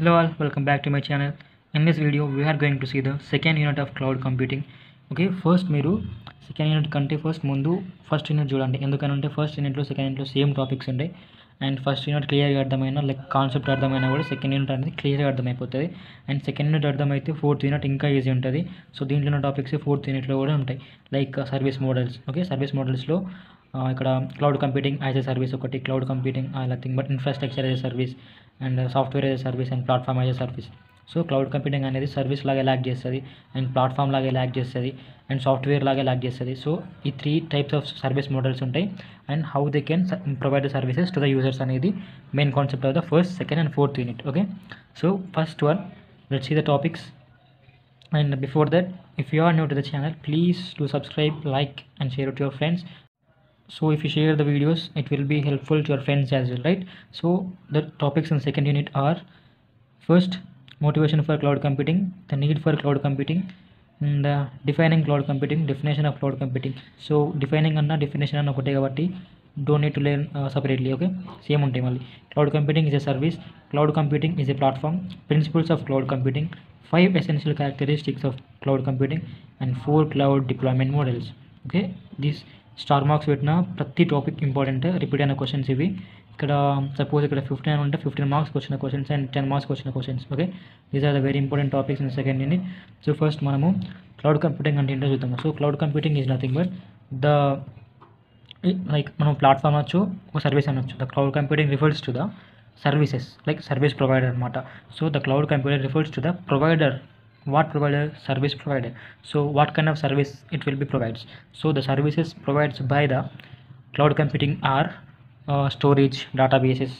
Hello all, welcome back to my channel. In this video we are going to see the second unit of cloud computing. Okay, first మీరు second unit కంటే first unit చూడండి. ఎందుకనంటే first యూనిట్లో second యూనిట్లో same topics ఉంటాయి. And first unit క్లియర్గా అర్థమైనా like concept అర్థమైనా కూడా సెకండ్ యూనిట్ అనేది క్లియర్గా అర్థమైపోతుంది. అండ్ సెకండ్ యూనిట్ అర్థమైతే ఫోర్త్ యూనిట్ ఇంకా ఈజీ ఉంటుంది. సో దీంట్లో ఉన్న టాపిక్స్ ఫోర్త్ యూనిట్లో కూడా ఉంటాయి. Like service models. Okay, service మోడల్స్లో ఇక్కడ cloud computing as a service ఒకటి, cloud computing nothing but infrastructure as a service and software as a service and platform as a service. So cloud computing అనేది service లాగా లాక్ చేస్తుంది and platform లాగా లాక్ చేస్తుంది అండ్ సాఫ్ట్వేర్ లాగా లాక్ చేస్తుంది. సో ఈ 3 టైప్స్ ఆఫ్ సర్వీస్ మోడల్స్ ఉంటాయి and how they can provide the services to the users అనేది main concept of the first, second and fourth unit. Okay, so first one, let's see the topics. And before that, if you are new to the channel, please do subscribe, like and share it to your friends. So if you share the videos, it will be helpful to your friends as well, right? So the topics in second unit are: first, motivation for cloud computing, the need for cloud computing, and defining cloud computing, definition of cloud computing. So defining anna definition anna okate kabatti don't need to learn separately. Okay, same untayi malli. Cloud computing is a service, cloud computing is a platform, principles of cloud computing, 5 essential characteristics of cloud computing, and 4 cloud deployment models. Okay, these star marks పెట్టిన ప్రతి topic important, repeat అయిన questions ఇవి. ఇక్కడ suppose ఇక్కడ 15 ఉంటే 15 మార్క్స్కి వచ్చిన questions and 10 మార్క్స్కి వచ్చిన questions. Okay, these are the very important topics in second unit. So first మనము క్లౌడ్ కంప్యూటింగ్ అంటే ఏంటో చూద్దాము. So cloud computing is nothing but the like మనం ప్లాట్ఫామ్ అనొచ్చు, ఒక సర్వీస్ అనొచ్చు. The cloud computing refers to the services, like service provider అనమాట. So the cloud computing refers to the provider. What provider? Service provider. So what kind of service it will be provides? So the services provided by the cloud computing are storage, databases.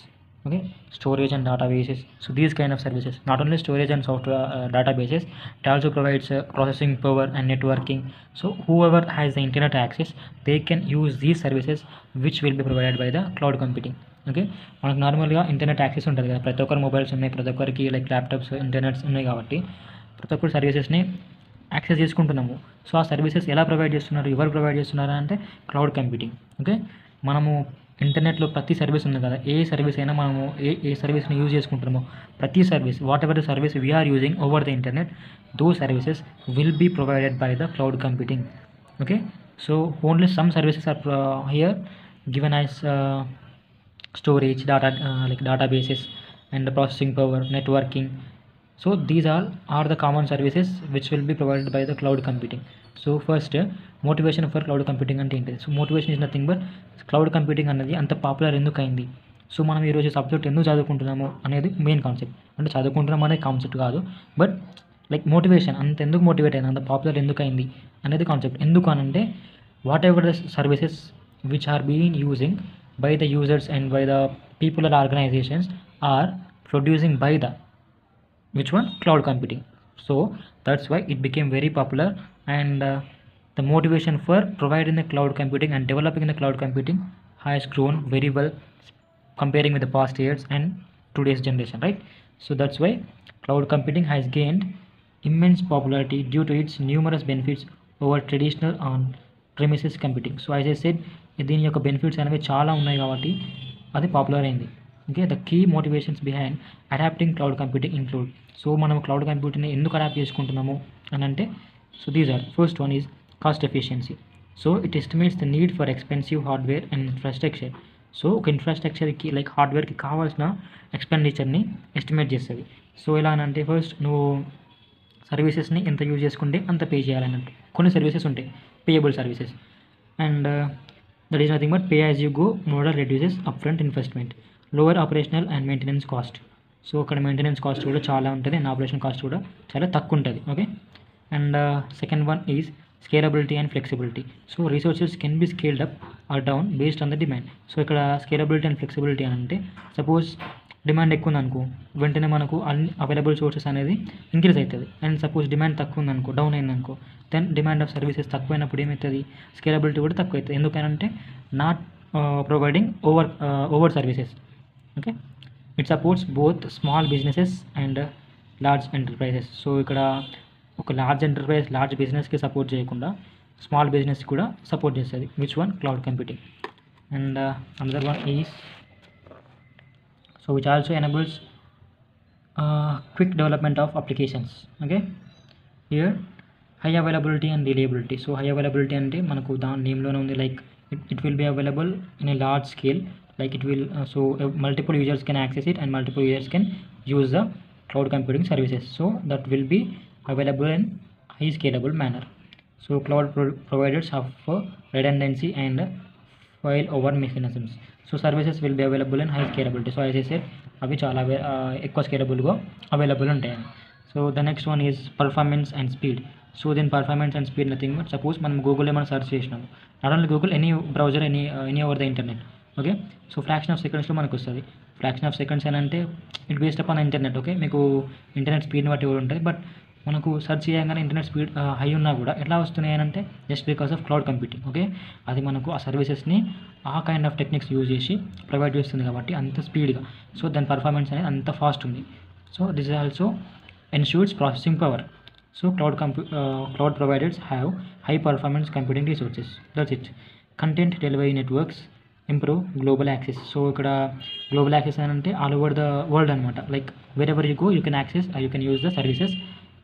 Okay, storage and databases. So these kind of services, not only storage and software databases, it also provides processing power and networking. So whoever has the internet access, they can use these services which will be provided by the cloud computing. Okay, మనకు నార్మల్గా internet access ఉంటుంది కదా, ప్రతి ఒక్కరు mobiles ఉన్నాయి, ప్రతి ఒక్కరికి like laptops, internets ఉన్నాయి కాబట్టి ప్రతి ఒక్కరు సర్వీసెస్ని యాక్సెస్ చేసుకుంటున్నాము. సో ఆ సర్వీసెస్ ఎలా ప్రొవైడ్ చేస్తున్నారు, ఎవరు ప్రొవైడ్ చేస్తున్నారు అంటే క్లౌడ్ కంప్యూటింగ్. ఓకే, మనము ఇంటర్నెట్లో ప్రతి సర్వీస్ ఉంది కదా, ఏ సర్వీస్ అయినా మనము ఏ సర్వీస్ని యూజ్ చేసుకుంటున్నామో ప్రతి service, whatever the service we are using over the internet, those services will be provided by the cloud computing. Okay, so only some services are here given as storage, data like databases and the processing power, networking. So these all are the common services which will be provided by the cloud computing. So first, motivation for cloud computing అంటే ఏంటి? So motivation is nothing but cloud computing అనేది అంత popular ఎందుకు అయింది, so మనం ఈరోజు subject ఎందుకు చదువుకుంటున్నాము అనేది మెయిన్ కాన్సెప్ట్. అంటే చదువుకుంటున్నాం అనే కాన్సెప్ట్ కాదు, బట్ లైక్ మోటివేషన్ అంత ఎందుకు మోటివేట్ అయింది, అంత పాపులర్ ఎందుకు అయింది అనేది కాన్సెప్ట్. ఎందుకు అనంటే whatever the services which are being using by the users and by the people or organizations are producing by the which one, cloud computing. So that's why it became very popular and the motivation for providing the cloud computing and developing the cloud computing has grown very well comparing with the past years and today's generation, right? So that's why cloud computing has gained immense popularity due to its numerous benefits over traditional on premises computing. So as I said, దీని యొక్క benefits అనేవి చాలా ఉన్నాయి కాబట్టి అది popular అయింది. Okay, the key motivations behind adapting cloud computing include. So మనం cloud కంప్యూటింగ్ని ఎందుకు అడాప్ట్ చేసుకుంటున్నాము అని అంటే, so these are first one is cost efficiency. So it estimates the need for expensive hardware and infrastructure. So ఒక ఇన్ఫ్రాస్ట్రక్చర్కి like హార్డ్వేర్కి కావాల్సిన ఎక్స్పెండిచర్ని estimate చేస్తుంది. సో ఎలా అని అంటే, ఫస్ట్ నువ్వు సర్వీసెస్ని ఎంత యూజ్ చేసుకుంటే అంత పే చేయాలన్నట్టు. కొన్ని సర్వీసెస్ ఉంటాయి payable services and that is nothing but pay as you go model reduces upfront investment, lower operational and maintenance cost. So అక్కడ మెయింటెనెన్స్ కాస్ట్ కూడా చాలా ఉంటుంది అండ్ ఆపరేషన్ కాస్ట్ కూడా చాలా తక్కువ ఉంటుంది. Okay, and second one is scalability and flexibility. So resources can be scaled up or down based on the demand. So ఇక్కడ scalability and flexibility అని అంటే, సపోజ్ డిమాండ్ ఎక్కువ ఉందనుకో, వెంటనే మనకు అన్ని అవైలబుల్ సోర్సెస్ అనేది ఇంక్రీజ్ అవుతుంది. అండ్ సపోజ్ డిమాండ్ తక్కువ ఉందనుకో, డౌన్ అయిందనుకో, దెన్ డిమాండ్ ఆఫ్ సర్వీసెస్ తక్కువైనప్పుడు ఏమవుతుంది, స్కేలబిలిటీ కూడా తక్కువ అవుతుంది. ఎందుకనంటే not providing over services. Okay, it supports both small businesses and large enterprises. So ఇక్కడ ఒక లార్జ్ ఎంటర్ప్రైజ్, లార్జ్ బిజినెస్కి సపోర్ట్ చేయకుండా స్మాల్ బిజినెస్ కూడా సపోర్ట్ చేస్తుంది. Which one, cloud computing. And another one is, so which also enables quick development of applications. Okay, here high availability and reliability. So high availability ante manaku దాని name లోనే ఉంది, like it will be available in a large scale, like it will multiple users can access it and multiple users can use the cloud computing services, so that will be available in high scalable manner. So cloud providers have redundancy and file over mechanisms. So services will be available in high scalability. So as I said, అవి చాలా ఎక్కువ స్కేలబుల్గా available ఉంటాయి. So the next one is performance and speed. So దీని performance and speed nothing but suppose మనం గూగుల్లో మనం search చేసినాము, not only Google, any browser, any over the internet. Okay, so fraction of సెకండ్స్లో మనకు వస్తుంది. ఫ్రాక్షన్ ఆఫ్ సెకండ్స్ అని అంటే it based upon internet. Okay, మీకు ఇంటర్నెట్ స్పీడ్ని బట్టి కూడా ఉంటుంది, బట్ మనకు సర్చ్ చేయగానే ఇంటర్నెట్ స్పీడ్ హై ఉన్నా కూడా ఎట్లా వస్తున్నాయి అని అంటే just because of cloud computing. Okay, అది మనకు ఆ సర్వీసెస్ని ఆ కైండ్ ఆఫ్ టెక్నిక్స్ యూజ్ చేసి ప్రొవైడ్ చేస్తుంది కాబట్టి అంత స్పీడ్గా, సో దాని పర్ఫార్మెన్స్ అనేది అంత ఫాస్ట్ ఉంది. So this is also ensures processing power. So cloud providers have high performance computing resources. That's it. Content delivery networks improve global access. So ikkada global access ante all over the world anamata, like wherever you go you can access you can use the services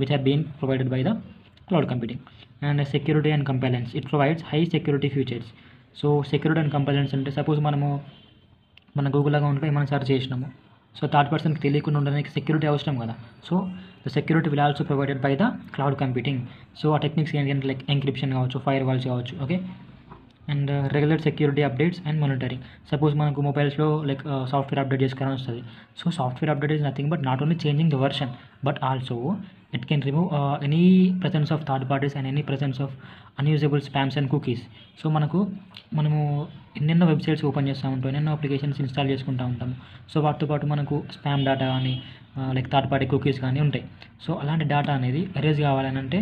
which are being provided by the cloud computing. And security and compliance, it provides high security features. So security and compliance ante suppose మనము మన Google అకౌంట్లో ఏమైనా search చేసినాము, so third పర్సన్కి తెలియకుండా ఉండడానికి security అవసరం కదా. So the security will also provided by the cloud computing. So ఆ టెక్నిక్స్ ఏంటంటే లైక్ ఎంక్రిప్షన్ కావచ్చు, ఫైర్ వాల్స్ కావచ్చు. Okay, and regular security updates and monitoring. Suppose మనకు మొబైల్స్లో లైక్ సాఫ్ట్వేర్ అప్డేట్ చేసుకోవాలని వస్తుంది. So software update is nothing but not only changing the version but also it can remove any presence of third parties and any presence of unusable spams and cookies. So మనము ఎన్నెన్నో websites open చేస్తూ ఉంటాం, ఎన్నెన్నో applications install చేసుకుంటూ ఉంటాము. So వాటితో పాటు మనకు స్పామ్ డేటా కానీ లైక్ థర్డ్ పార్టీ కుకీస్ కానీ ఉంటాయి. సో అలాంటి డేటా అనేది ఎరేజ్ కావాలని అంటే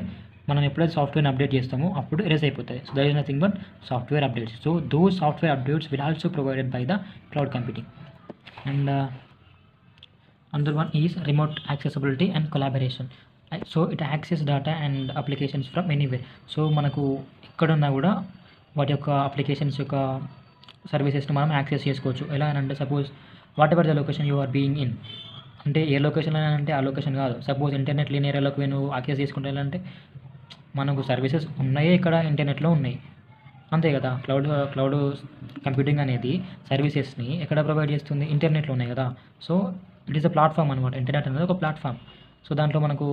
మనం ఎప్పుడైతే సాఫ్ట్వేర్ని అప్డేట్ చేస్తామో అప్పుడు ఎరేజ్ అయిపోతుంది. So that is nothing but software updates. So those software updates will also provided by the cloud computing. And another one is remote accessibility and collaboration. So it access data and applications from anywhere. So మనకు ఎక్కడున్నా కూడా వాటి యొక్క applications యొక్క సర్వీసెస్ని మనం access చేసుకోవచ్చు. ఎలా అని అంటే suppose whatever the location you are being in, అంటే ఏ లొకేషన్ అంటే ఆ లొకేషన్ కాదు. సపోజ్ ఇంటర్నెట్ లేని ఏరియాలోకి నువ్వు యాక్సెస్ చేసుకుంటే ఎలా అంటే మనకు సర్వీసెస్ ఉన్నాయే ఇక్కడ ఇంటర్నెట్లో ఉన్నాయి, అంతే కదా. క్లౌడ్ కంప్యూటింగ్ అనేది సర్వీసెస్ని ఎక్కడ ప్రొవైడ్ చేస్తుంది, ఇంటర్నెట్లో ఉన్నాయి కదా. So it is a platform అనమాట. ఇంటర్నెట్ అనేది ఒక ప్లాట్ఫామ్. సో దాంట్లో మనకు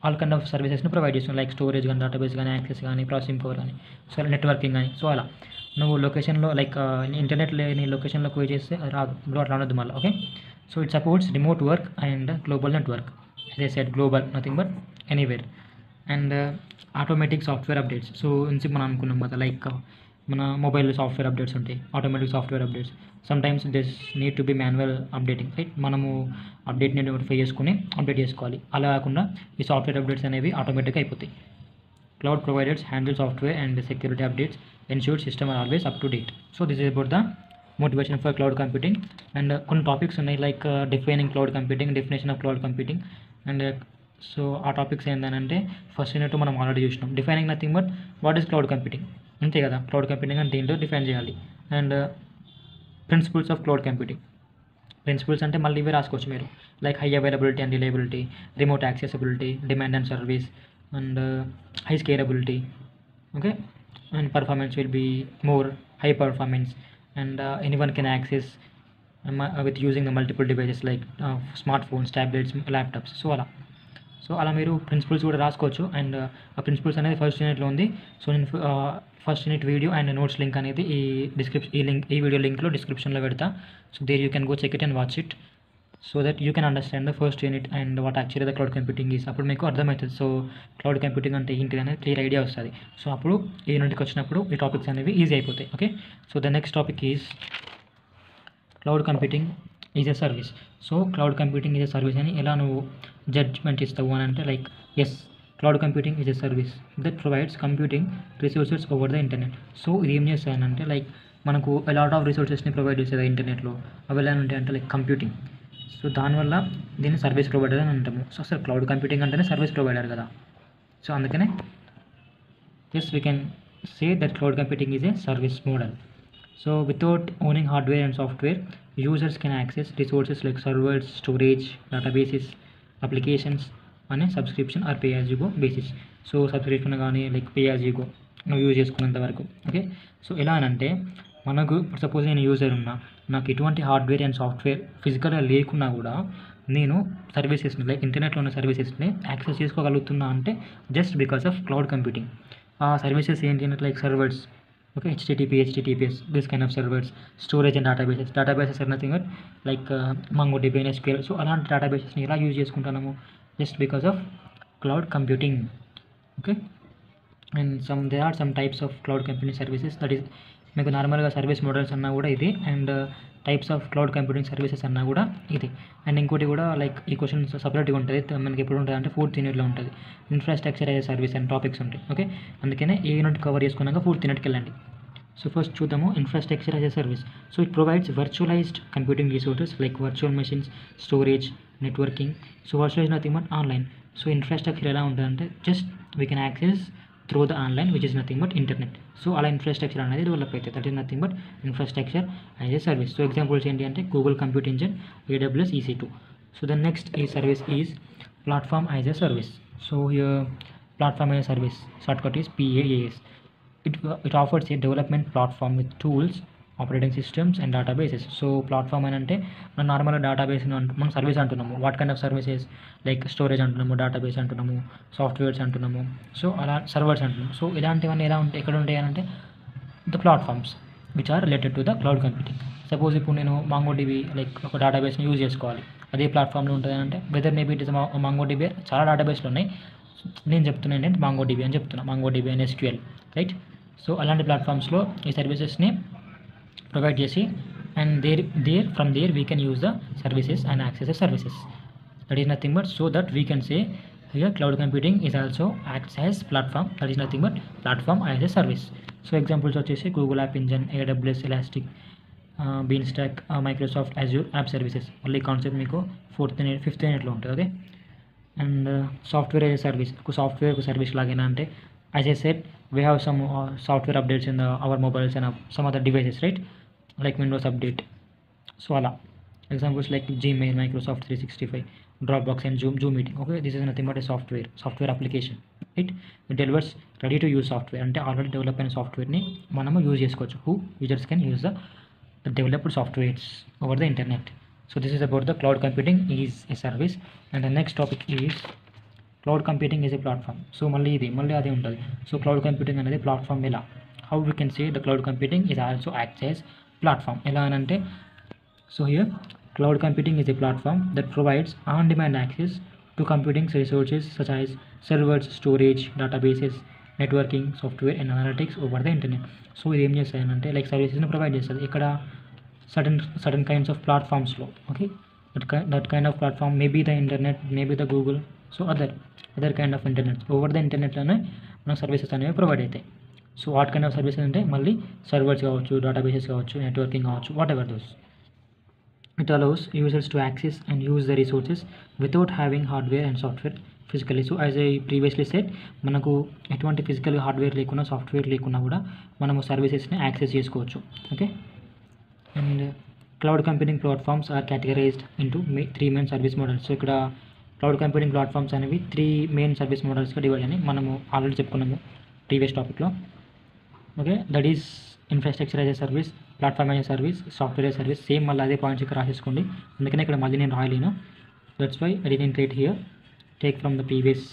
ఆల్ కైండ్ ఆఫ్ సర్వీసెస్ని ప్రొవైడ్ చేస్తుంది, లైక్ స్టోరేజ్ కానీ, డేటాబేస్ కానీ, యాక్సెస్ కానీ, ప్రాసెసింగ్ పవర్ కానీ, సో నెట్వర్కింగ్ కానీ. సో అలా నువ్వు లొకేషన్లో లైక్ ఇంటర్నెట్ లేని లొకేషన్లో పోయి చేస్తే అది రాదు, ఇప్పుడు అట్లా అనొద్దు మళ్ళీ. Okay, so it supports remote work and global network. As I said global nothing but anywhere. And automatic software updates. So ఇన్సి మనం అనుకున్నాం కదా, లైక్ మన మొబైల్లో సాఫ్ట్వేర్ అప్డేట్స్ ఉంటాయి, automatic software updates. Sometimes this need to be manual updating, right. మనము అప్డేట్ని notify చేసుకుని అప్డేట్ చేసుకోవాలి. అలా కాకుండా ఈ సాఫ్ట్వేర్ అప్డేట్స్ అనేవి ఆటోమేటిక్గా అయిపోతాయి. Cloud providers handle software and security updates, ensure system are always up to date. So this is about the motivation for cloud computing. And కొన్ని టాపిక్స్ ఉన్నాయి like defining cloud computing, definition of cloud computing. And so ఆ topics ఏంటంటే first unit మనం already చూసినాం, defining nothing but what is cloud computing, అంతే కదా. Cloud computing అంటే ఏంటో డిఫైన్ చేయాలి. And principles of cloud computing. Principles అంటే మళ్ళీ ఇవే రాసుకోవచ్చు మీరు, like high availability and reliability, remote accessibility, demand and service, and high scalability. Okay, and performance will be more high performance, and anyone can access with using the multiple devices like smart phones, tablets, laptops. So అలా మీరు principles కూడా రాసుకోవచ్చు. And ఆ principles అనేది first యూనిట్లో ఉంది. So నేను first unit video and notes link అనేది ఈ వీడియో లింక్లో డిస్క్రిప్షన్లో పెడతా. So there you can go check it and watch it so that you can understand the first unit and what actually the cloud computing is. అప్పుడు మీకు అర్థమవుతుంది so cloud computing అంటే ఏంటి అనేది క్లియర్ ఐడియా వస్తుంది. సో అప్పుడు ఈ యూనిట్కి వచ్చినప్పుడు ఈ టాపిక్స్ అనేవి ఈజీ అయిపోతాయి. Okay, so the next topic is cloud computing is a service. So cloud computing is a service అని ఎలా నువ్వు జడ్జ్మెంట్ ఇస్తావు అని అంటే like yes, cloud computing is a service that provides computing resources over the internet. So ఇది ఏం చేస్తాయనంటే like మనకు లాట్ ఆఫ్ రిసోర్సెస్ని ప్రొవైడ్ చేసేది ఇంటర్నెట్లో. అవి ఎలా ఉంటాయి అంటే లైక్ కంప్యూటింగ్. సో దానివల్ల దీన్ని సర్వీస్ ప్రొవైడర్ అని అంటాము. సో అసలు క్లౌడ్ కంప్యూటింగ్ అంటేనే సర్వీస్ ప్రొవైడర్ కదా. సో అందుకనే yes we can say that cloud computing is a service model. So without owning hardware and software, users can access resources like servers, storage, databases, applications అనే subscription or pay as you go basis. So subscription కానీ like pay as you go నువ్వు use చేసుకున్నంత వరకు. Okay, so ఎలా అనంటే మనకు suppose నేను user ఉన్నా, నాకు ఎటువంటి హార్డ్వేర్ అండ్ సాఫ్ట్వేర్ ఫిజికల్గా లేకున్నా కూడా నేను సర్వీసెస్ని లైక్ ఇంటర్నెట్లో ఉన్న సర్వీసెస్ని యాక్సెస్ చేసుకోగలుగుతున్నా అంటే just because of cloud computing. ఆ సర్వీసెస్ ఏంటి అంటే like servers, okay, https, this kind of servers, storage and databases are nothing but like MongoDB and SQL. So అలాంటి డేటాబేసెస్ని ఎలా యూజ్ చేసుకుంటున్నాము just because of cloud computing. Okay, and there are some types of cloud computing services, that is మీకు నార్మల్గా service models అన్నా కూడా ఇది, and types of cloud computing services అన్నా కూడా ఇది. అండ్ ఇంకోటి కూడా లైక్ ఈ క్వశ్చన్ సపరేట్గా ఉంటుంది, మనకి ఎప్పుడు ఉంటుంది అంటే 4th యూనిట్లో ఉంటుంది, infrastructure as a service and topics ఉంటాయి. ఓకే, అందుకనే ఏ యూనిట్ కవర్ చేసుకున్నాక 4th యూనిట్కి వెళ్ళండి. సో ఫస్ట్ చూద్దాము infrastructure as a service. So it provides virtualised computing resources like virtual machines, storage, networking. So virtualise nothing but online. So infrastructure ఎలా ఉంటుందంటే just we can access through the online which is nothing but internet. So అలా infrastructure అనేది develop అవుతుంది, that is nothing but infrastructure as a service. So examples ఏంటి అంటే Google compute engine, AWS EC2. So the next ఈ service is platform as a service. So here platform as a service shortcut is PaaS. It offers a development platform with tools, operating systems and databases. So platform అని అంటే మనం నార్మల్గా database మనం service అంటున్నాము, what kind of services like storage అంటున్నాము, database అంటున్నాము, softwares అంటున్నాము, so అలా సర్వర్స్ అంటున్నాము. సో ఇలాంటివన్నీ ఎలా ఉంటాయి, ఎక్కడ ఉంటాయి అని అంటే the platforms which are related to the cloud computing. Suppose ఇప్పుడు నేను MongoDB లైక్ ఒక డేటాబేస్ని యూజ్ చేసుకోవాలి, అదే ప్లాట్ఫామ్లో ఉంటుంది అంటే whether maybe it is MongoDB, చాలా డేటాబేస్లు ఉన్నాయి, నేను చెప్తున్నాను ఏంటంటే MongoDB అని చెప్తున్నా, MongoDB and SQL, right. So అలాంటి ప్లాట్ఫామ్స్లో ఈ సర్వీసెస్ని ప్రొవైడ్ చేసి and from there we can use the services and access the services. That is nothing but so that we can say here cloud computing is also acts as platform, that is nothing but platform as a service. So examples వచ్చేసి Google app engine, AWS elastic, beanstalk, Microsoft Azure app services. మళ్ళీ concept మీకు 5th యూనిట్లో ఉంటుంది. Okay, and software as a service, software service లాగైనా అంటే as I said we have some software updates in our mobiles and some other devices, right, like Windows update. So ala examples like Gmail, Microsoft 365, Dropbox and Zoom meeting. Okay, this is nothing but a software application, right. It delivers ready to use software అంటే already develop అయిన సాఫ్ట్వేర్ని మనము use చేసుకోవచ్చు. who users can use the developed softwares over the internet. So this is about the cloud computing is a service, and the next topic is cloud computing is a platform. So మళ్ళీ అదే ఉంటుంది. So cloud computing అనేది platform ఎలా, how we can say the cloud computing is also acts as platform. ఎలా అని అంటే so here cloud computing is a platform that provides on demand access to computing resources such as servers, storage, databases, networking, software and analytics over the internet. So ఇది ఏం చేస్తాయనంటే like సర్వీసెస్ని provide చేస్తుంది ఇక్కడ certain kinds of ప్లాట్ఫామ్స్లో. Okay, that kind of platform maybe the internet, maybe the Google, so other kind of internet. Over the ఇంటర్నెట్లోనే మనకు services అనేవి provide అవుతాయి. So what kind of services అంటే మళ్ళీ సర్వర్స్ కావచ్చు, డేటాబేసెస్ కావచ్చు, నెట్వర్కింగ్ కావచ్చు, whatever those. It allows users to access and use the resources without having hardware and software physically. So as I previously said మనకు ఎటువంటి physical hardware లేకున్నా, software లేకున్నా కూడా మనము సర్వీసెస్ని యాక్సెస్ చేసుకోవచ్చు. Okay, and cloud computing platforms are categorised into 3 main service models. So ఇక్కడ cloud computing platforms అనేవి 3 మెయిన్ సర్వీస్ మోడల్స్గా డివైడ్ అని మనము ఆల్రెడీ చెప్పుకున్నాము ప్రీవియస్ టాపిక్లో. Okay, that is infrastructure as a service, platform as a service, software as service. Same మళ్ళీ అదే points ఇక్కడ రాసేసుకోండి, అందుకనే ఇక్కడ మళ్ళీ నేను రాయలేను. That's why I didn't write here, take from the previous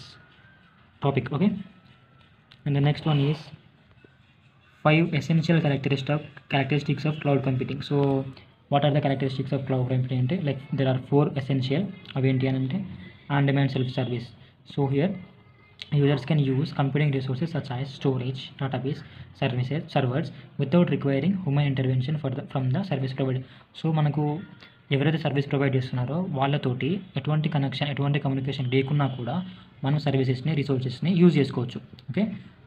topic. Okay, and the next one is 5 essential characteristics of cloud computing. So what are the characteristics of cloud computing అంటే like there are 4 essential. అవి ఏంటి అని అంటే on demand self service. So here users can use computing resources such as storage, database, servers without requiring human intervention from the service provider. So మనకు ఎవరైతే service provide చేస్తున్నారో వాళ్ళతోటి ఎటువంటి connection, ఎటువంటి కమ్యూనికేషన్ లేకున్నా కూడా మనం సర్వీసెస్ని, రిసోర్సెస్ని యూజ్ చేసుకోవచ్చు. Okay,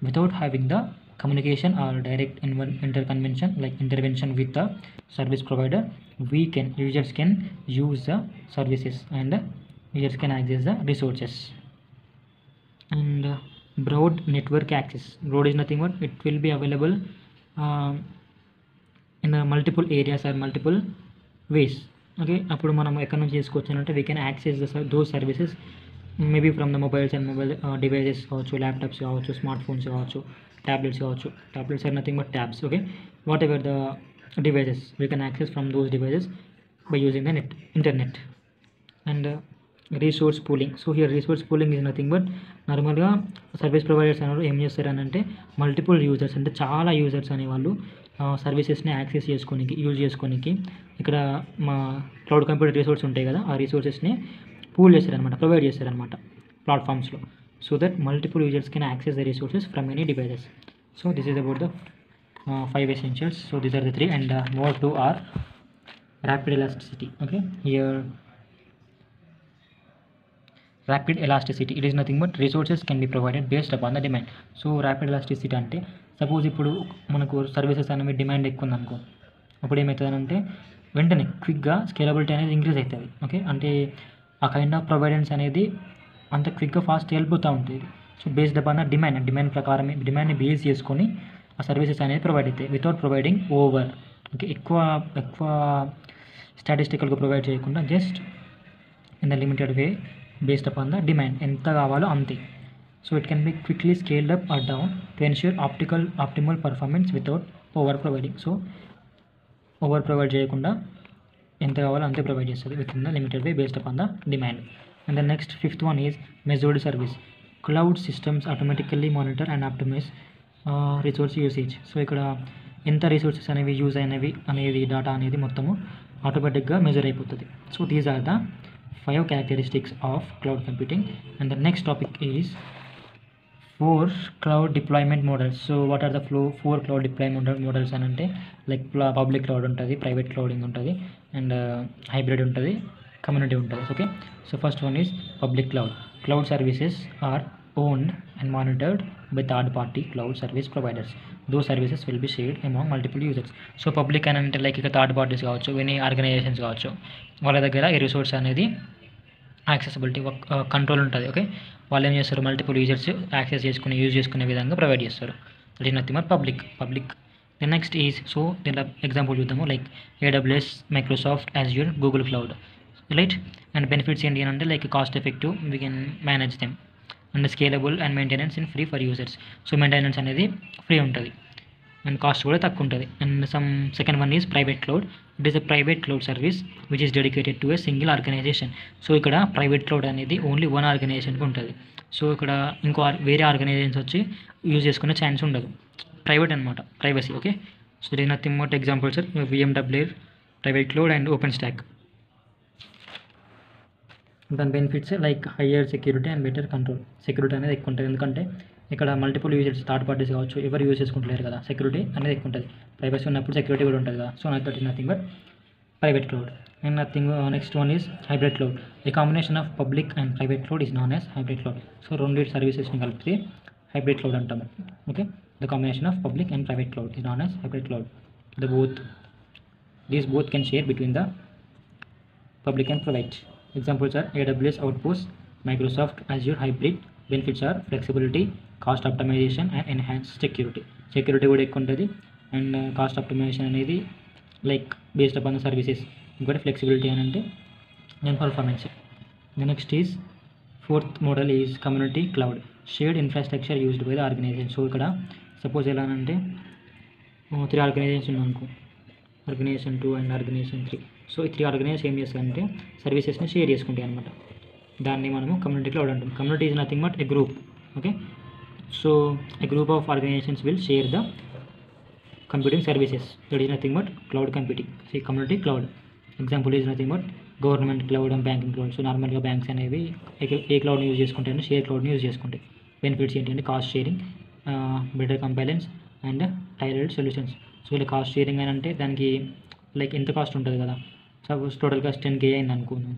without having the communication or direct intervention with the service provider, users can use the services and users can access the resources. And broad network access. Broad is nothing but it will be available in multiple areas or multiple ways. Okay, అప్పుడు మనం ఎక్కడి నుంచి చేసుకోవచ్చు అంటే we can access those services maybe from the mobiles and mobile devices కావచ్చు, laptops కావచ్చు, smart phones కావచ్చు, tablets కావచ్చు. Tablets are nothing but tabs. Okay, whatever the devices we can access from those devices by using the internet. And resource pooling. So here resource pooling is nothing but నార్మల్గా service providers అనేవాళ్ళు ఏం చేస్తారు అంటే multiple users అంటే చాలా users అనేవాళ్ళు సర్వీసెస్ని access చేసుకోనికి use చేసుకోనికి ఇక్కడ మా క్లౌడ్ కంప్యూటర్ రిసోర్స్ ఉంటాయి కదా, ఆ రిసోర్సెస్ని పూల్ చేస్తారనమాట, ప్రొవైడ్ చేస్తారనమాట ప్లాట్ఫామ్స్లో, so that multiple users can access the resources from any devices. So this is about the 5 essentials. So these are the 3, and more 2 are rapid elasticity. Okay, here rapid elasticity, it is nothing but resources can be provided based upon the demand. So rapid elasticity అంటే suppose ఇప్పుడు మనకు services అనేవి demand ఎక్కువ ఉందనుకో, అప్పుడు ఏమవుతుందంటే వెంటనే క్విక్గా స్కేలబిలిటీ అనేది ఇంక్రీజ్ అవుతుంది. ఓకే, అంటే ఆ కైండ్ ఆఫ్ ప్రొవైడెన్స్ అనేది అంత క్విక్గా ఫాస్ట్ వెళ్ళిపోతూ ఉంటుంది. సో బేస్డ్ అపాన్ డిమాండ్ ప్రకారమే డిమాండ్ని బేస్ చేసుకొని ఆ సర్వీసెస్ అనేది ప్రొవైడ్ అవుతాయి వితౌట్ ప్రొవైడింగ్ ఓవర్. ఓకే, ఎక్కువ స్టాటిస్టికల్గా ప్రొవైడ్ చేయకుండా just in the limited way based upon the demand ఎంత కావాలో అంతే. So it can be quickly scaled up or down to ensure optimal performance without over providing. So over provide చేయకుండా ఎంత కావాలో అంతే provide చేస్తుంది with in the limited way based upon the demand. And the next 5th one is measured service. Cloud systems automatically monitor and optimise resource usage. So ఇక్కడ ఎంత resources అనేవి use అయినవి అనేది డేటా అనేది మొత్తము ఆటోమేటిక్గా మెజర్ అయిపోతుంది. So these are the 5 characteristics of cloud computing. And the next topic is 4 cloud deployment models. So what are the 4 cloud deployment models అని అంటే లైక్ పబ్లిక్ క్లౌడ్ ఉంటుంది, ప్రైవేట్ క్లౌడింగ్ ఉంటుంది, అండ్ హైబ్రిడ్ ఉంటుంది, community ఉంటుంది. Okay, so first one is public cloud. Cloud services are owned and monitored by third-party cloud service providers. Those services will be shared among multiple users. So public అని అంటే like ఇక third parties కావచ్చు, any organisations కావచ్చు, వాళ్ళ దగ్గర ఈ resource అనేది accessibility control ఉంటుంది. ఓకే, వాళ్ళు ఏం చేస్తారు, మల్టిపుల్ యూజర్స్ యాక్సెస్ యూజ్ చేసుకునే విధంగా ప్రొవైడ్ చేస్తారు. That is nothing but public. The next is, so దీంట్లో ఎగ్జాంపుల్ చూద్దాము, like AWS, Microsoft Azure, Google cloud, right. And benefits ఏంటి అని అంటే like cost effective, we can manage them, and scalable and maintenance in free for users. So maintenance అనేది free ఉంటుంది and cost కూడా తక్కువ ఉంటుంది. And second one is private cloud. It is a private cloud service which is dedicated to a single organisation. So ఇక్కడ private cloud అనేది only one ఆర్గనైజేషన్కి ఉంటుంది. So ఇక్కడ ఇంకో వేరే ఆర్గనైజేషన్స్ వచ్చి యూజ్ చేసుకునే ఛాన్స్ ఉండదు, ప్రైవేట్ అనమాట, ప్రైవసీ. ఓకే, సో ఇది nothing but example sir VMware private cloud and open stack. దాని benefits like higher security and better control. Security అనేది ఎక్కువ ఉంటుంది, ఎందుకంటే ఇక్కడ మల్టిపుల్ యూజర్స్ థర్డ్ పార్టీస్ కావచ్చు, ఎవరు యూజ్ చేసుకుంటలేరు కదా, సెక్యూరిటీ అనేది ఎక్కువ ఉంటుంది. ప్రైవసీ ఉన్నప్పుడు సెక్యూరిటీ కూడా ఉంటుంది కదా. So that is nothing but private cloud. And next one is hybrid cloud. A combination of public and private cloud is known as hybrid cloud. So రెండు సర్వీసెస్ని కలిపితే హైబ్రిడ్ క్లౌడ్ అంటాము. Okay, the combination of public and private cloud is known as hybrid cloud. These both can share between the public and private. Examples are AWS Outpost, Microsoft Azure Hybrid. Benefits are flexibility, cost optimization and enhanced security. Security కూడా ఎక్కువ ఉంటుంది and cost optimization అనేది like based upon the services. ఇంకోటి flexibility అని అంటే and performance. The next is 4th model is community cloud. Shared infrastructure used by the organization. So ఇక్కడ suppose ఎలా అంటే 3 ఆర్గనైజేషన్ ఉన్నాయనుకో, ఆర్గనైజేషన్ 2 అండ్ ఆర్గనైజేషన్ 3. సో ఈ 3 organisation ఏం చేస్తారంటే సర్వీసెస్ని షేర్ చేసుకుంటాయి అనమాట. దాన్ని మనము కమ్యూనిటీ క్లౌడ్ అంటాం. Community is nothing but a group. Okay, so a group of organisations will share the computing services. That is nothing but cloud computing. See, community cloud example is nothing but government cloud and banking cloud. So నార్మల్గా banks అనేవి ఏ క్లౌడ్ని use చేసుకుంటాయి, share క్లౌడ్ని use చేసుకుంటాయి. Benefits ఏంటంటే cost sharing, better compliance and tailored solutions. So ఇలా cost sharing అని అంటే దానికి లైక్ ఎంత కాస్ట్ ఉంటుంది కదా. సపోజ్ టోటల్ కాస్ట్ 10K అయింది అనుకున్నాం.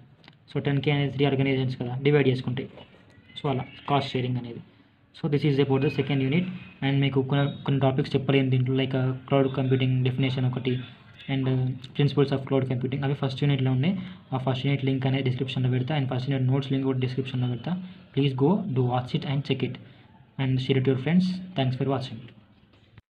సో 10K అనేది 3 ఆర్గనైజేషన్స్ కదా, డివైడ్ చేసుకుంటాయి. సో అలా కాస్ట్ షేరింగ్ అనేది. So this is about the second unit. And మీకు కొన్ని టాపిక్స్ చెప్పలేను దీంట్లో, లైక్ క్లౌడ్ కంప్యూటింగ్ డెఫినేషన్ ఒకటి and principles of cloud computing, అవి ఫస్ట్ యూనిట్లో ఉన్నాయి. ఆ ఫస్ట్ యూనిట్ లింక్ అనేది డిస్క్రిప్షన్లో పెడతా and first unit notes link కూడా డిస్క్రిప్షన్లో పెడతా. Please go do watch it and check it and share it your friends. Thanks for watching.